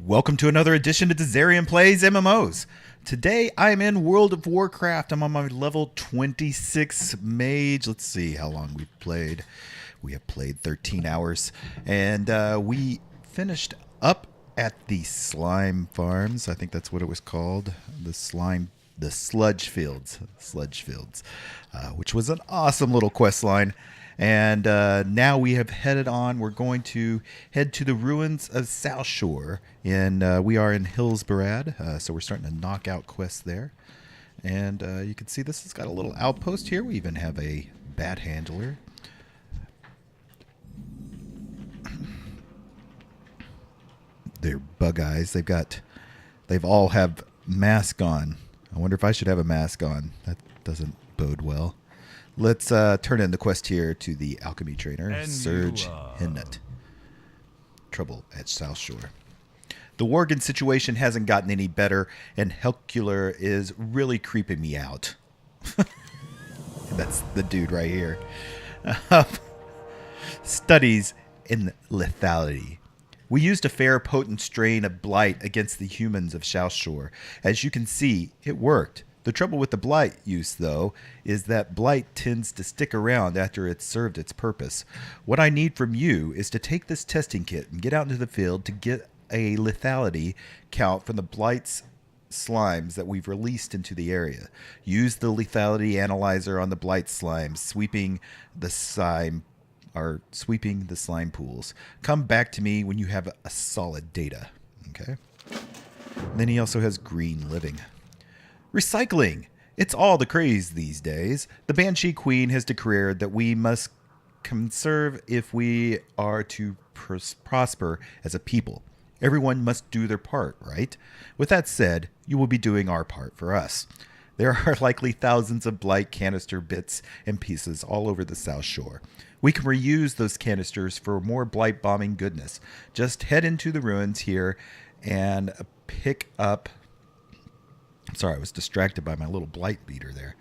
Welcome to another edition of Dizzarian Plays MMOs. Today I'm in World of Warcraft. I'm on my level 26 Mage. Let's see how long we've played. We have played 13 hours. And we finished up at the slime farms. I think that's what it was called. The sludge fields. Which was an awesome little quest line. And now we have headed on. We're going to head to the ruins of Southshore. We are in Hillsbarad, so we're starting to knock out quests there. And you can see this has got a little outpost here. We even have a bat handler. They're bug eyes. They've all have mask on. I wonder if I should have a mask on. That doesn't bode well. Let's turn in the quest here to the alchemy trainer, Surge Hinnut. Trouble at Southshore. The Worgen situation hasn't gotten any better, and Helcular is really creeping me out. That's the dude right here. Studies in lethality. We used a fair potent strain of blight against the humans of Southshore. As you can see, it worked. The trouble with the blight use, though, is that blight tends to stick around after it's served its purpose. What I need from you is to take this testing kit and get out into the field to get a lethality count from the blight's slimes that we've released into the area. Use the lethality analyzer on the blight slimes, sweeping the slime pools. Come back to me when you have a solid data. Okay. And then he also has green living. Recycling. It's all the craze these days. The Banshee Queen has declared that we must conserve if we are to prosper as a people. Everyone must do their part, right? With that said, you will be doing our part for us. There are likely thousands of blight canister bits and pieces all over the Southshore. We can reuse those canisters for more blight bombing goodness. Just head into the ruins here and pick up... Sorry, I was distracted by my little blight beater there.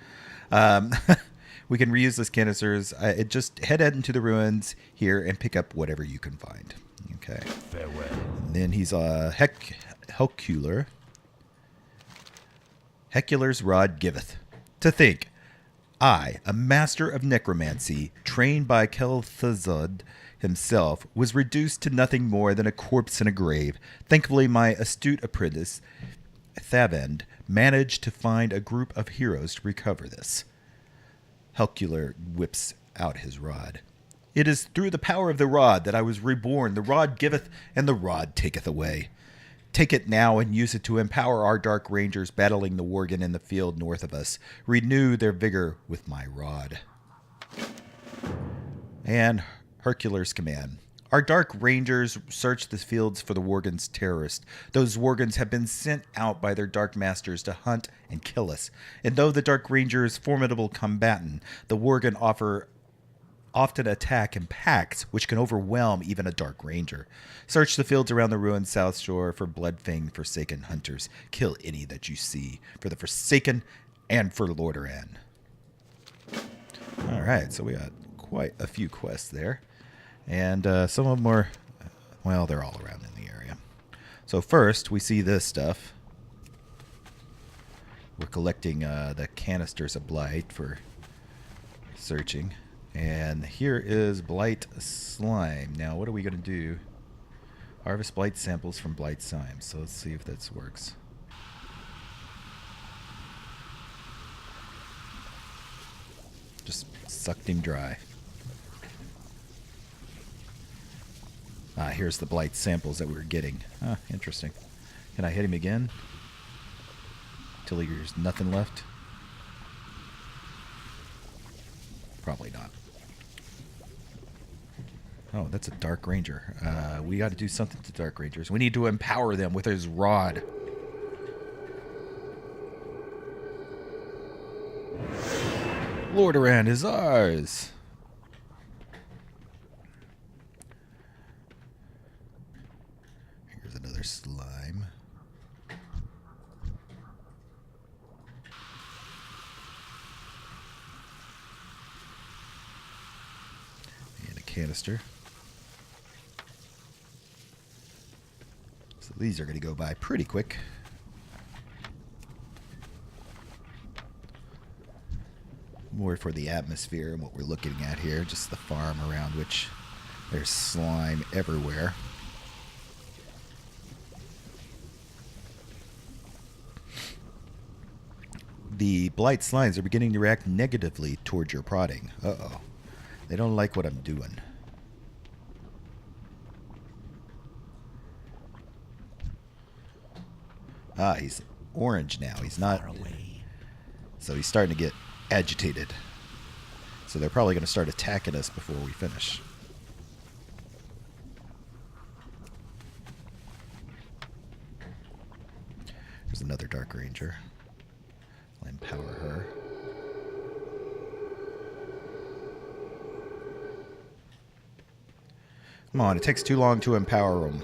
We can reuse those canisters. Just head into the ruins here and pick up whatever you can find. Okay. Farewell. And then he's Helcular. Hecular's rod giveth. To think, I, a master of necromancy, trained by Kel'Thuzad himself, was reduced to nothing more than a corpse in a grave. Thankfully, my astute apprentice, Thavend, managed to find a group of heroes to recover this. Helcular whips out his rod. It is through the power of the rod that I was reborn. The rod giveth, and the rod taketh away. Take it now and use it to empower our dark rangers battling the Worgen in the field north of us. Renew their vigor with my rod. And Herculer's command. Our dark rangers search the fields for the Worgen's terrorists. Those Worgens have been sent out by their dark masters to hunt and kill us. And though the dark ranger is formidable combatant, the Worgen often attack in packs, which can overwhelm even a dark ranger. Search the fields around the ruined Southshore for blood-fanged Forsaken hunters. Kill any that you see, for the Forsaken and for Lordaeron. Alright, so we got quite a few quests there. And some of them are, well, they're all around in the area. So first, we see this stuff. We're collecting the canisters of blight for searching. And here is blight slime. Now, what are we going to do? Harvest blight samples from blight slime. So let's see if this works. Just sucked him dry. Here's the blight samples that we were getting. Interesting. Can I hit him again? Until there's nothing left? Probably not. Oh, that's a Dark Ranger. We got to do something to Dark Rangers. We need to empower them with his rod. Lordaeron is ours. Here's another slime. And a canister. So these are going to go by pretty quick. More for the atmosphere and what we're looking at here. Just the farm around which there's slime everywhere. The blight slimes are beginning to react negatively towards your prodding. Uh-oh. They don't like what I'm doing. Ah, he's orange now. He's not... So he's starting to get agitated. So they're probably going to start attacking us before we finish. There's another Dark Ranger. I'll empower her. Come on, it takes too long to empower them.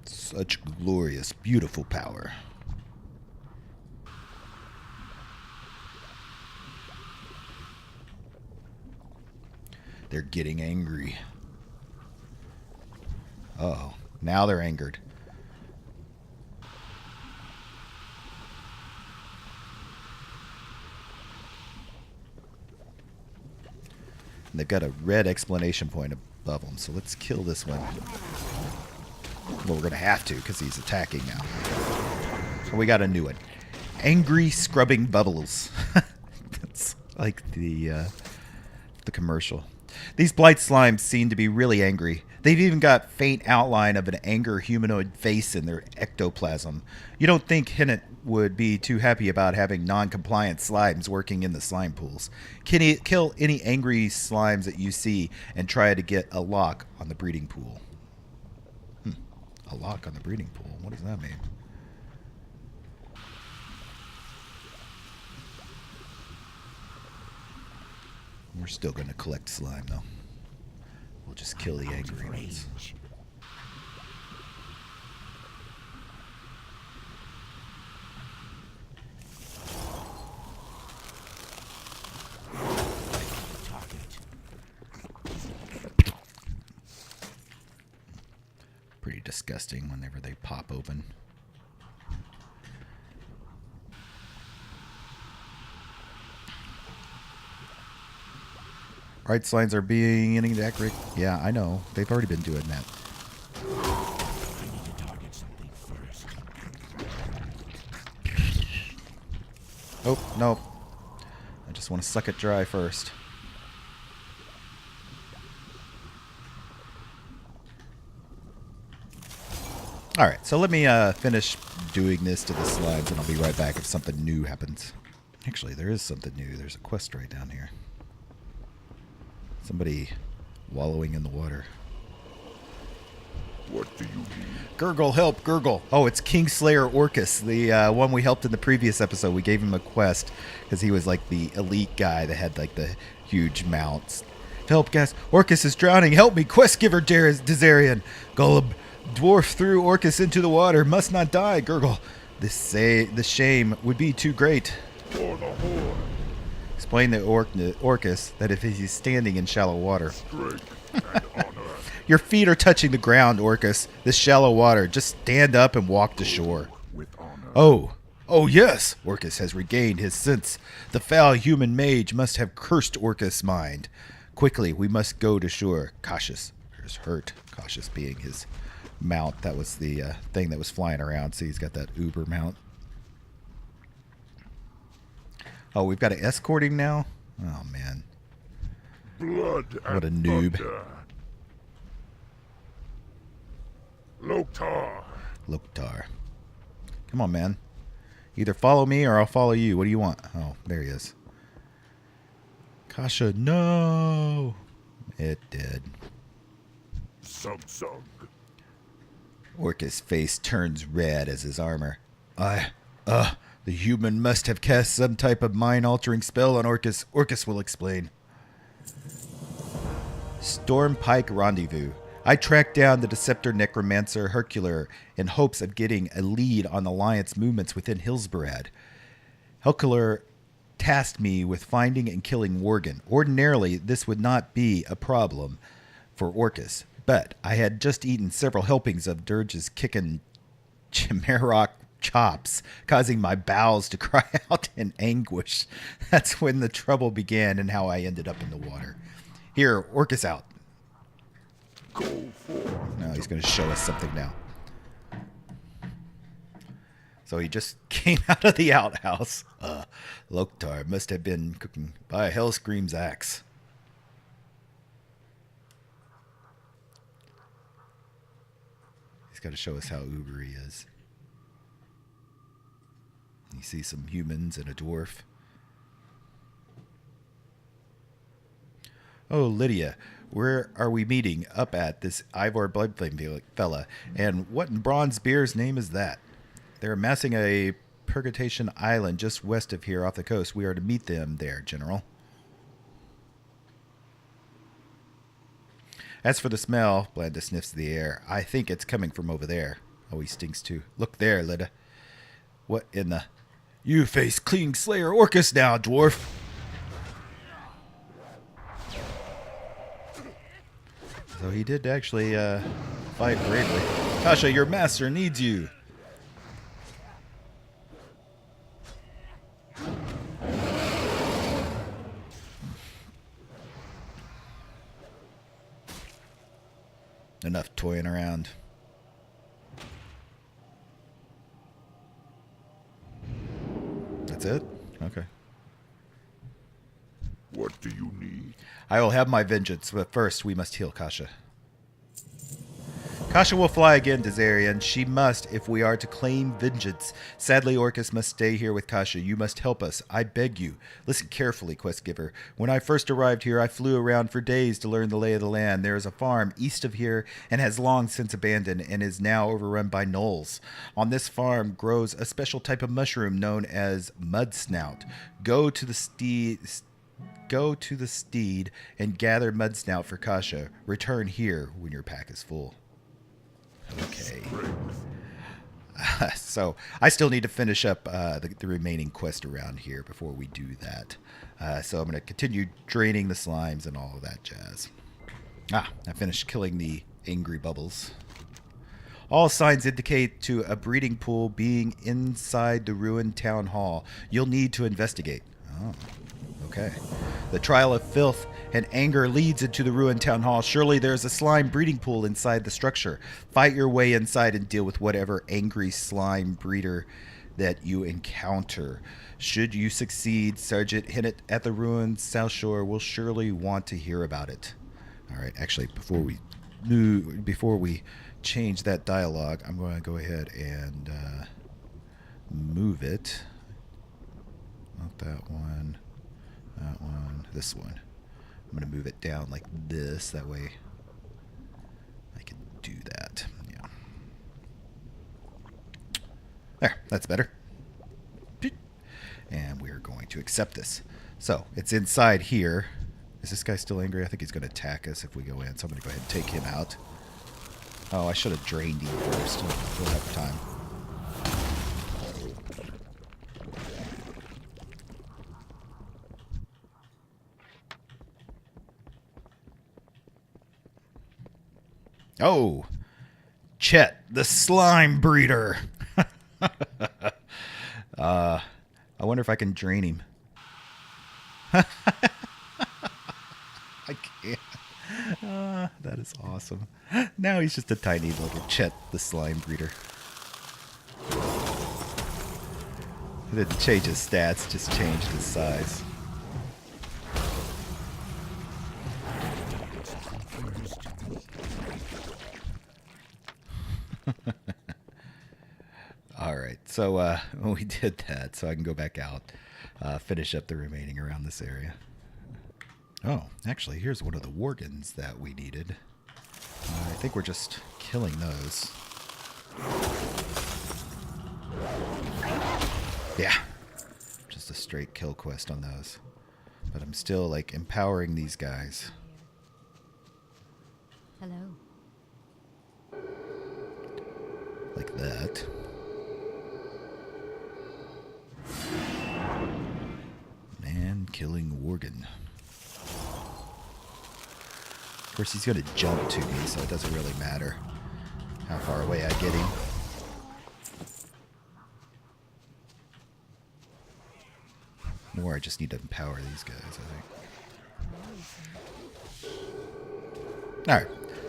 Such glorious, beautiful power. They're getting angry. Uh-oh. Now they're angered. And they've got a red exclamation point above them, so let's kill this one. Well, we're going to have to, because he's attacking now. So we got a new one. Angry Scrubbing Bubbles. That's like the commercial. These blight slimes seem to be really angry. They've even got faint outline of an anger humanoid face in their ectoplasm. You don't think Hennett would be too happy about having non-compliant slimes working in the slime pools. Kill any angry slimes that you see and try to get a lock on the breeding pool. A lock on the breeding pool? What does that mean? We're still going to collect slime, though. We'll just kill the angry ones. Pretty disgusting whenever they pop open. Right, slimes are being accurate. Yeah, I know. They've already been doing that. I need to target something first. Oh, no. I just want to suck it dry first. Alright, so let me finish doing this to the slimes, and I'll be right back if something new happens. Actually, there is something new. There's a quest right down here. Somebody wallowing in the water. What do you need? Gurgle, help, Gurgle. Oh, it's Kingslayer Orcus, the one we helped in the previous episode. We gave him a quest because he was like the elite guy that had like the huge mounts. Help, guys. Orcus is drowning. Help me, quest giver Dizzarian. Golub, dwarf threw Orcus into the water. Must not die, Gurgle. The shame would be too great. For the horde. Explain to Orcus that if he's standing in shallow water. Strength and honor. Your feet are touching the ground, Orcus. This shallow water. Just stand up and walk to shore. With honor. Oh yes! Orcus has regained his sense. The foul human mage must have cursed Orcus' mind. Quickly, we must go to shore. Cautious. There's hurt. Cautious being his mount. That was the thing that was flying around. See, he's got that uber mount. Oh, we've got an escorting now? Oh, man. Blood What a and noob. thunder. Loktar. Loktar. Come on, man. Either follow me or I'll follow you. What do you want? Oh, there he is. Kasha, no! It did. Sug. Orcus' face turns red as his armor. The human must have cast some type of mind-altering spell on Orcus. Orcus will explain. Stormpike Rendezvous. I tracked down the Deceptor Necromancer Herculer in hopes of getting a lead on the Alliance movements within Hillsbarad. Herculer tasked me with finding and killing Worgen. Ordinarily, this would not be a problem for Orcus, but I had just eaten several helpings of Dirge's kickin' Chimerok chops, causing my bowels to cry out in anguish. That's when the trouble began and how I ended up in the water. Here, Orcus out. Go for. No, he's going to show us something now. So he just came out of the outhouse. Loktar must have been cooking by Hellscream's axe. He's got to show us how uber he is. You see some humans and a dwarf. Oh, Lydia, where are we meeting up at this Ivor Bloodflame fella? And what in Bronze Beer's name is that? They're amassing a Purgatation Island just west of here off the coast. We are to meet them there, General. As for the smell, Blanda sniffs the air. I think it's coming from over there. Oh, he stinks too. Look there, Lydia. What in the... You face Clean Slayer Orcus now, dwarf. So he did actually fight bravely. Kasha, your master needs you. Enough toying around. That's it? Okay. What do you need? I will have my vengeance, but first we must heal Kasha. Kasha will fly again, Dizzarian. She must, if we are to claim vengeance. Sadly, Orcus must stay here with Kasha. You must help us. I beg you. Listen carefully, quest giver. When I first arrived here, I flew around for days to learn the lay of the land. There is a farm east of here and has long since abandoned and is now overrun by gnolls. On this farm grows a special type of mushroom known as mud snout. Go to the steed and gather mud snout for Kasha. Return here when your pack is full. Okay. So I still need to finish up the remaining quest around here before we do that. So I'm going to continue draining the slimes and all of that jazz. I finished killing the angry bubbles. All signs indicate to a breeding pool being inside the ruined town hall. You'll need to investigate. Oh, okay. The trial of filth and anger leads into the ruined town hall. Surely there's a slime breeding pool inside the structure. Fight your way inside and deal with whatever angry slime breeder that you encounter. Should you succeed, Sergeant Hinnett at the ruined Southshore will surely want to hear about it. All right, actually, before we change that dialogue, I'm going to go ahead and move it. Not that one. That one. This one. I'm going to move it down like this. That way I can do that. Yeah. There. That's better. And we're going to accept this. So it's inside here. Is this guy still angry? I think he's going to attack us if we go in. So I'm going to go ahead and take him out. Oh, I should have drained him first. We'll have time. Oh, Chet, the slime breeder. I wonder if I can drain him. I can't. That is awesome. Now he's just a tiny little Chet, the slime breeder. It didn't change his stats, just changed his size. All right, so we did that, so I can go back out, finish up the remaining around this area. Oh, actually, here's one of the Worgens that we needed. I think we're just killing those. Yeah, just a straight kill quest on those. But I'm still, like, empowering these guys. Hello. Like that. killing Worgen. Of course, he's going to jump to me, so it doesn't really matter how far away I get him. More, I just need to empower these guys, I think. Alright,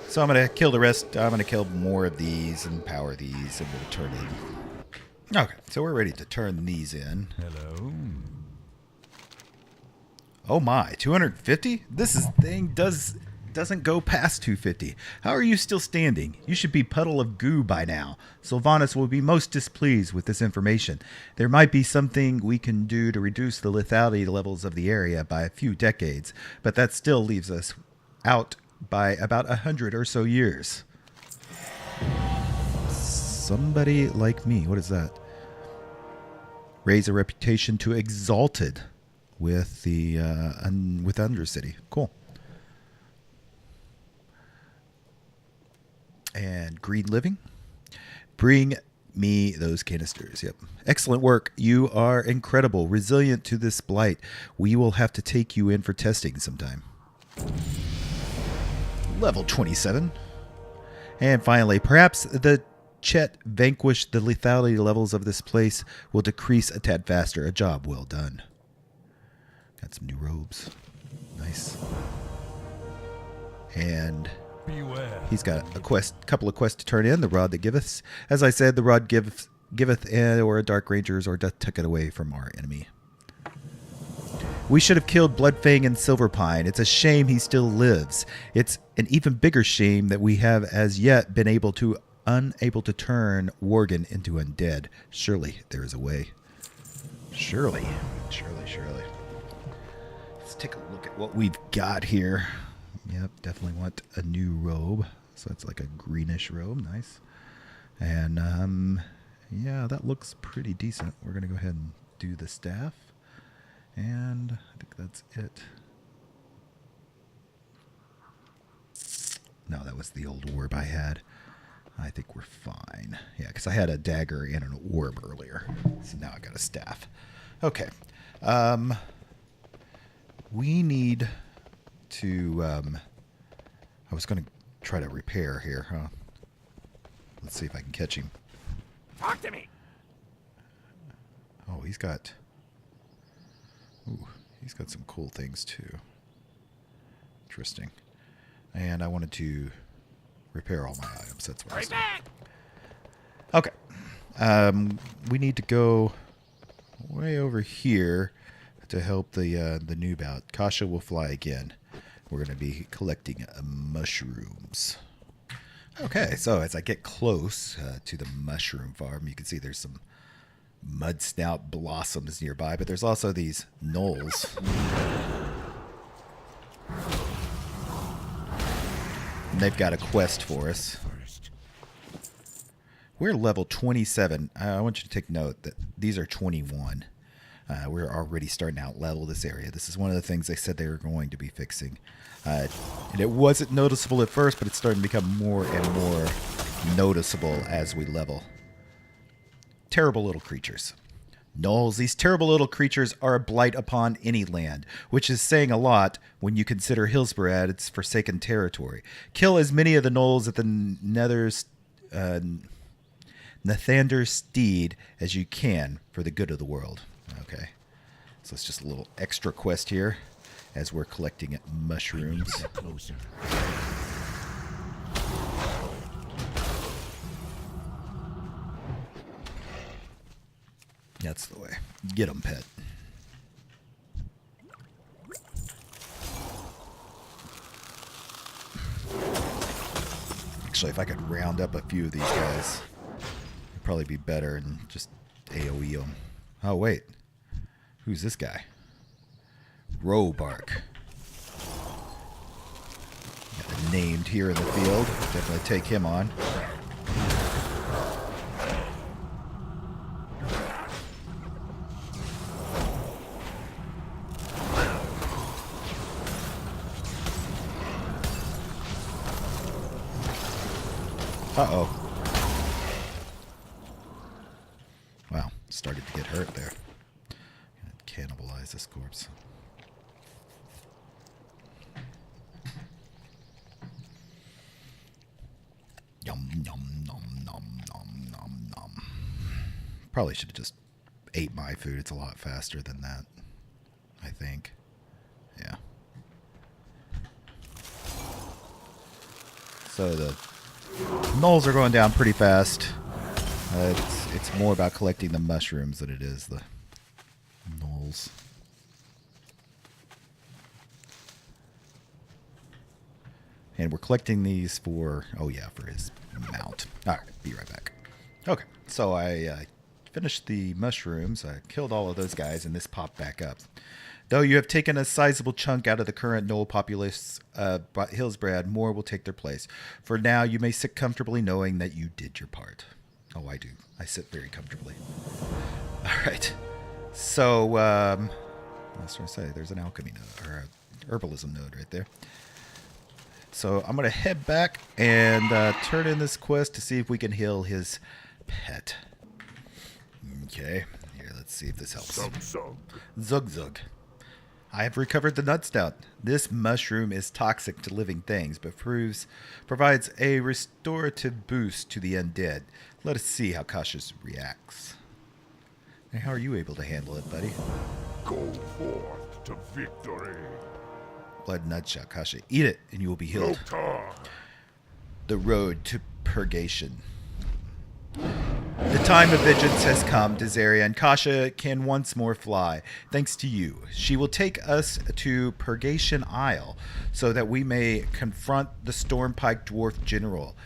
so I'm going to kill the rest. I'm going to kill more of these and power these, and we'll turn in. Okay, so we're ready to turn these in. Hello. Oh my, 250? This thing doesn't go past 250. How are you still standing? You should be puddle of goo by now. Sylvanas will be most displeased with this information. There might be something we can do to reduce the lethality levels of the area by a few decades, but that still leaves us out by about 100 or so years. Somebody like me. What is that? Raise a reputation to exalted with the with Undercity. Cool. And green living. Bring me those canisters. Yep. Excellent work. You are incredible. Resilient to this blight. We will have to take you in for testing sometime. Level 27. And finally, perhaps the Chet vanquish the lethality levels of this place will decrease a tad faster. A job well done. Got some new robes. Nice. And Beware. he's got a couple of quests to turn in. The rod that giveth. As I said, the rod giveth or a dark rangers or doth take it away from our enemy. We should have killed Bloodfang and Silverpine. It's a shame he still lives. It's an even bigger shame that we have as yet been unable to turn Worgen into undead. Surely there is a way. Surely. Let's take a look at what we've got here. Yep, definitely want a new robe. So that's like a greenish robe. Nice. And, yeah, that looks pretty decent. We're going to go ahead and do the staff. And I think that's it. No, that was the old orb I had. I think we're fine. Yeah, because I had a dagger and an orb earlier. So now I got a staff. Okay. We need to... I was going to try to repair here, huh? Let's see if I can catch him. Talk to me. Oh, he's got... Ooh, he's got some cool things, too. Interesting. And I wanted to repair all my items. That's what I was doing. Okay. We need to go way over here to help the noob out. Kasha will fly again. We're going to be collecting mushrooms. Okay, so as I get close to the mushroom farm, you can see there's some mud snout blossoms nearby, but there's also these gnolls. And they've got a quest for us. We're level 27. I want you to take note that these are 21. We're already starting to out-level this area. This is one of the things they said they were going to be fixing. And it wasn't noticeable at first, but it's starting to become more and more noticeable as we level. Terrible little creatures. Gnolls, these terrible little creatures are a blight upon any land, which is saying a lot when you consider Hillsborough its forsaken territory. Kill as many of the gnolls at the Nathander Steed as you can for the good of the world. Okay, so it's just a little extra quest here as we're collecting mushrooms. Get closer. That's the way. Get 'em, pet. Actually, if I could round up a few of these guys, it'd probably be better and just AoE them. Oh, wait. Who's this guy? Robark. Got it named here in the field. Definitely take him on. Uh-oh. Wow, started to get hurt there. Gonna cannibalize this corpse. Nom, nom, nom, nom, nom, nom. Probably should have just ate my food. It's a lot faster than that, I think. Yeah. So the gnolls are going down pretty fast. It's more about collecting the mushrooms than it is the gnolls. And we're collecting these for, oh yeah, for his mount. All right, be right back. Okay, so I finished the mushrooms. I killed all of those guys, and this popped back up. Though you have taken a sizable chunk out of the current gnoll populace, Hillsbrad, more will take their place. For now, you may sit comfortably knowing that you did your part. Oh, I do. I sit very comfortably. All right. So, what was I trying to say? There's an alchemy node, or a herbalism node right there. So I'm going to head back and turn in this quest to see if we can heal his pet. Okay. Here, let's see if this helps. Zug Zug. I have recovered the nutstout. This mushroom is toxic to living things, but provides a restorative boost to the undead. Let us see how Cautious reacts. And how are you able to handle it, buddy? Go forth to victory. Blood nutshot, Kasha. Eat it, and you will be healed. The road to purgation. The time of vengeance has come, Dizzarian. Kasha can once more fly, thanks to you. She will take us to Purgation Isle, so that we may confront the Stormpike Dwarf General,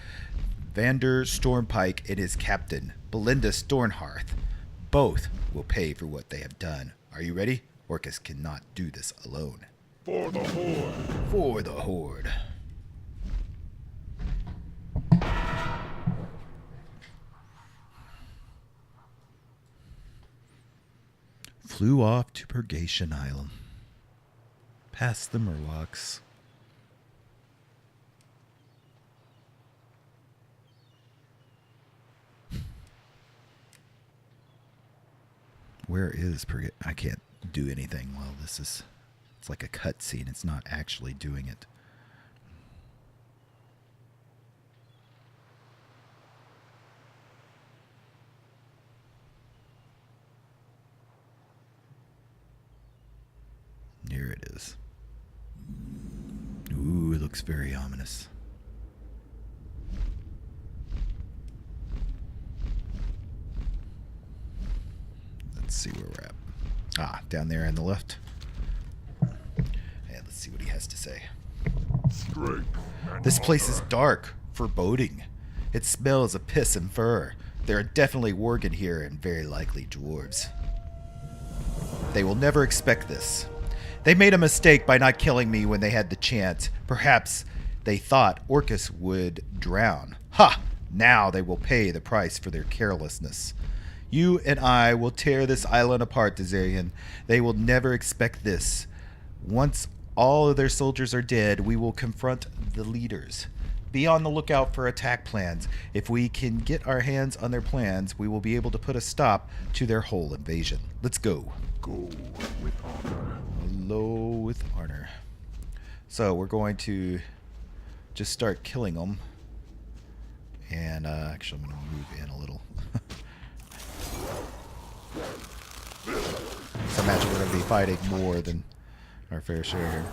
Vander Stormpike and his captain, Belinda Stornhearth. Both will pay for what they have done. Are you ready? Orcus cannot do this alone. For the Horde. For the Horde. Flew off to Purgation Island. Past the Murlocs. Where is Purgation? I can't do anything while this is... It's like a cutscene. It's not actually doing it. Here it is. Ooh, it looks very ominous. Let's see where we're at. Ah, down there on the left. And let's see what he has to say. This place is dark, foreboding. It smells of piss and fur. There are definitely Worgen here and very likely dwarves. They will never expect this. They made a mistake by not killing me when they had the chance. Perhaps they thought Orcus would drown. Ha! Now they will pay the price for their carelessness. You and I will tear this island apart, Dizzarian. They will never expect this. Once all of their soldiers are dead, we will confront the leaders. Be on the lookout for attack plans. If we can get our hands on their plans, we will be able to put a stop to their whole invasion. Let's go. Go with honor. Hello with honor. So we're going to just start killing them. And actually I'm going to move in a little. So imagine we're going to be fighting more than our fair share here.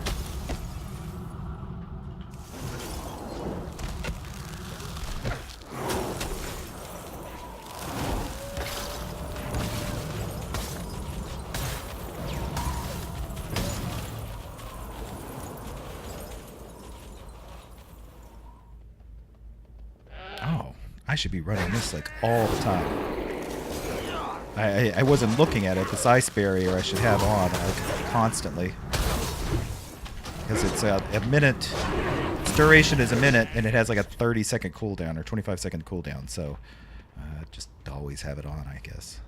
Oh, I should be running this like all the time. I wasn't looking at it. This ice barrier I should have on like, constantly. Because it's a minute. Its duration is a minute, and it has like a 30-second cooldown or 25-second cooldown. So just always have it on, I guess.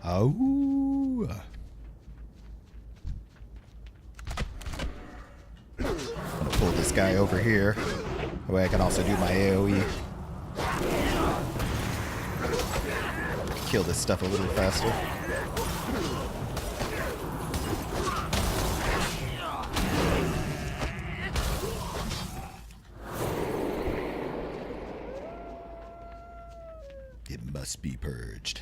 Oh. I'm gonna pull this guy over here. That way I can also do my AoE. kill this stuff a little faster. It must be purged.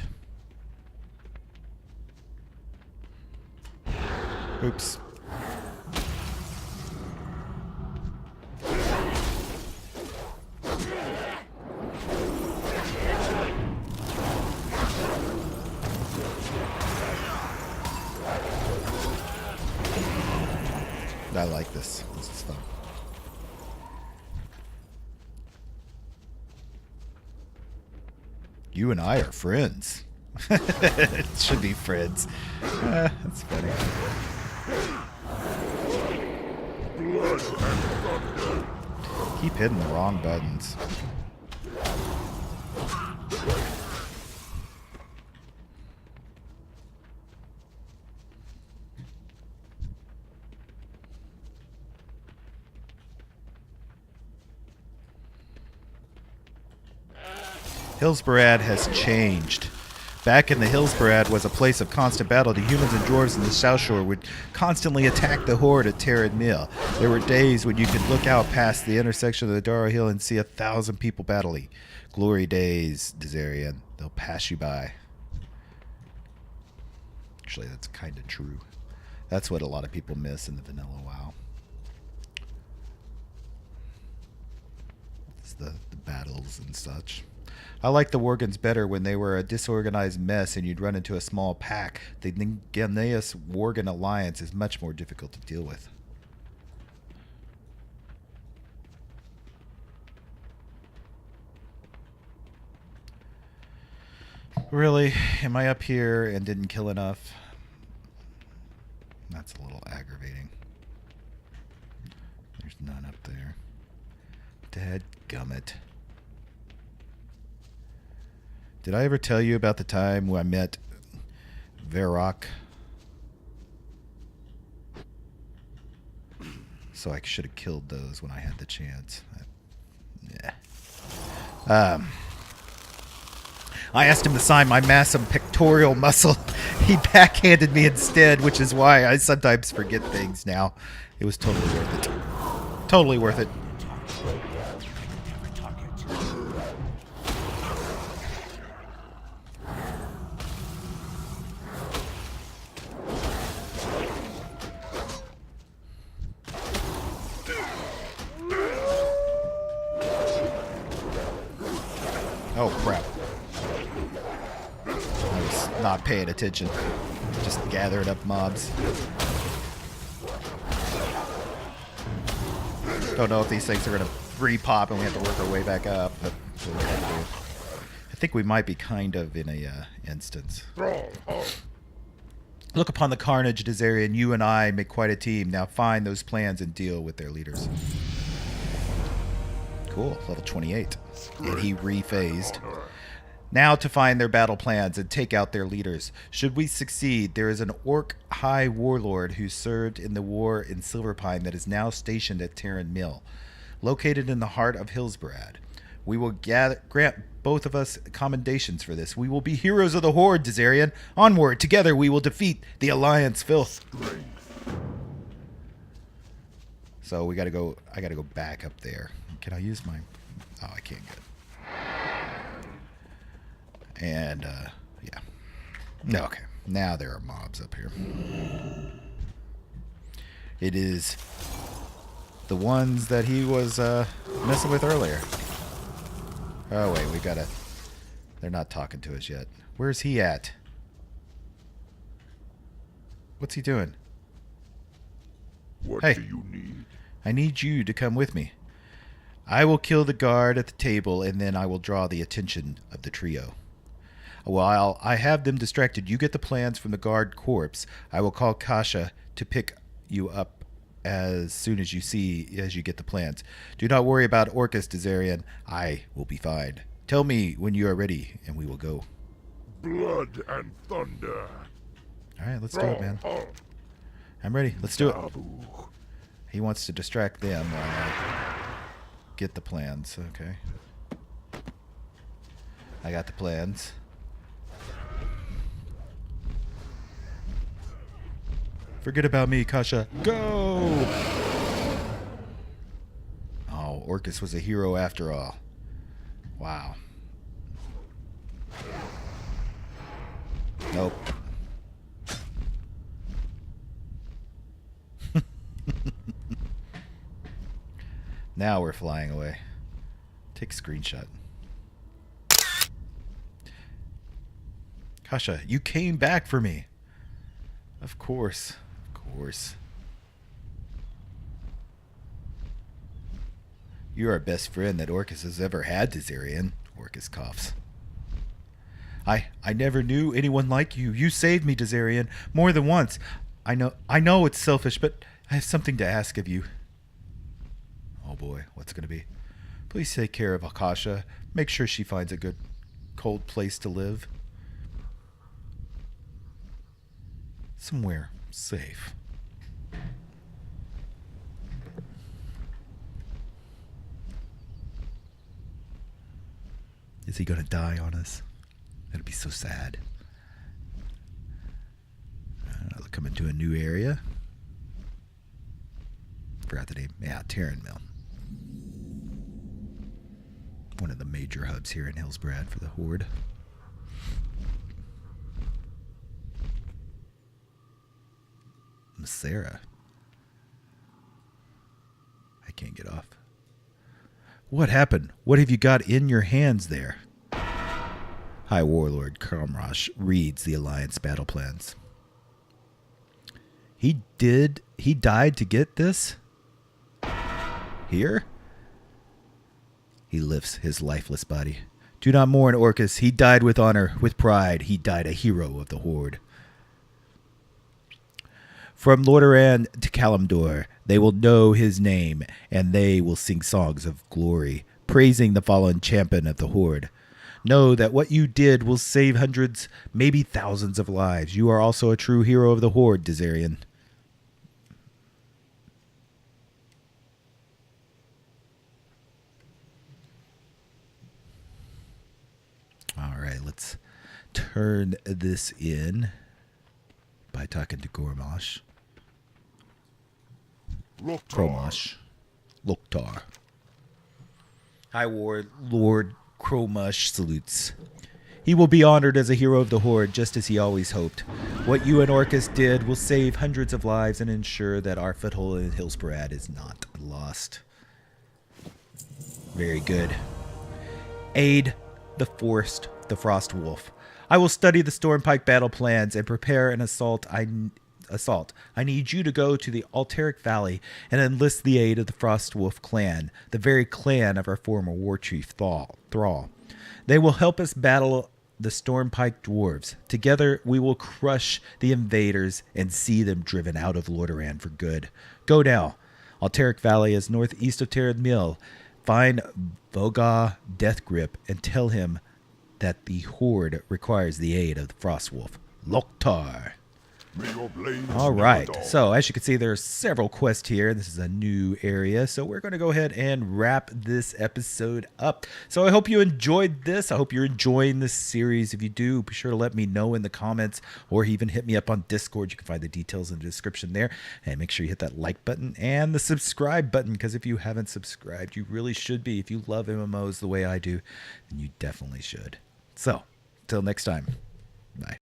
Oops. I like this. This is fun. You and I are friends. It should be friends. That's funny. Keep hitting the wrong buttons. Hillsbarad has changed. Back in the Hillsbarad was a place of constant battle. The humans and dwarves in the Southshore would constantly attack the horde at Terran Mill. There were days when you could look out past the intersection of the Darrow Hill and see 1,000 people battling. Glory days, Dizzarian. They'll pass you by. Actually, that's kind of true. That's what a lot of people miss in the vanilla WoW. It's the battles and such. I like the Worgens better when they were a disorganized mess and you'd run into a small pack. The Gneus Worgen alliance is much more difficult to deal with. Really? Am I up here and didn't kill enough? That's a little aggravating. There's none up there. Dadgummit. Did I ever tell you about the time when I met Varrock? So I should have killed those when I had the chance. Yeah. I asked him to sign my massive pectoral muscle. He backhanded me instead, which is why I sometimes forget things now. It was totally worth it. Totally worth it. Oh, crap. I was not paying attention. Just gathering up mobs. Don't know if these things are going to re-pop and we have to work our way back up, but that's what we have to do. I think we might be kind of in a instance. Look upon the carnage, Dizzarian. You and I make quite a team. Now find those plans and deal with their leaders. Cool. Level 28. And he rephased. Now to find their battle plans and take out their leaders. Should we succeed, there is an orc high warlord who served in the war in Silverpine that is now stationed at Terran Mill, located in the heart of Hillsbarad. We will grant both of us commendations for this. We will be heroes of the Horde, Dizzarian. Onward, together we will defeat the Alliance filth. So we gotta go. I gotta go back up there. Can I use my? Oh, I can't get it. And yeah. No, okay. Now there are mobs up here. It is the ones that he was messing with earlier. Oh wait, we gotta. They're not talking to us yet. Where's he at? What's he doing? What Hey. do you need? I need you to come with me. I will kill the guard at the table, and then I will draw the attention of the trio. While I have them distracted, you get the plans from the guard corpse. I will call Kasha to pick you up as soon as you get the plans. Do not worry about Orcus, Dizzarian. I will be fine. Tell me when you are ready, and we will go. Blood and thunder. All right, let's do it, man. I'm ready. Let's do it. He wants to distract them while I get the plans. Okay. I got the plans. Forget about me, Kasha. Go! Oh, Orcus was a hero after all. Wow. Nope. Now we're flying away. Take a screenshot. Kasha, you came back for me. Of course. Of course. You're our best friend that Orcus has ever had, Dizzarian. Orcus coughs. I never knew anyone like you. You saved me, Dizzarian, more than once. I know it's selfish, but I have something to ask of you. Oh boy, what's it going to be? Please take care of Akasha. Make sure she finds a good, cold place to live. Somewhere safe. Is he going to die on us? That'd be so sad. I'll come into a new area. Forgot the name. Yeah, Terran Mill. One of the major hubs here in Hillsbrad for the Horde. Sarah. I can't get off. What happened? What have you got in your hands there? High Warlord Karmrosh reads the Alliance battle plans. He died to get this? Here? He lifts his lifeless body. Do not mourn, Orcus. He died with honor, with pride. He died a hero of the Horde. From Lordaeron to Kalimdor, they will know his name, and they will sing songs of glory, praising the fallen champion of the Horde. Know that what you did will save hundreds, maybe thousands of lives. You are also a true hero of the Horde, Dizzarian. All right, let's turn this in by talking to Gormosh. Kromosh. Loktar. High Lord Kromosh salutes. He will be honored as a hero of the Horde, just as he always hoped. What you and Orcus did will save hundreds of lives and ensure that our foothold in Hillsbrad is not lost. Very good. Aid the Frost Wolf. I will study the Stormpike battle plans and prepare an assault. I need you to go to the Alteric Valley and enlist the aid of the Frostwolf clan, the very clan of our former war chief Thrall. They will help us battle the Stormpike dwarves. Together we will crush the invaders and see them driven out of Lordaeron for good. Go now. Alteric Valley is northeast of Terran Mill. Find Voga Deathgrip and tell him that the Horde requires the aid of the Frostwolf. Loktar. All right, so as you can see, there's several quests here. This is a new area, so we're going to go ahead and wrap this episode up. So I hope you enjoyed this. I hope you're enjoying this series. If you do, be sure to let me know in the comments, or even hit me up on Discord. You can find the details in the description there. And make sure you hit that like button and the subscribe button, because if you haven't subscribed, you really should be. If you love MMOs the way I do, then you definitely should. So, until next time, bye.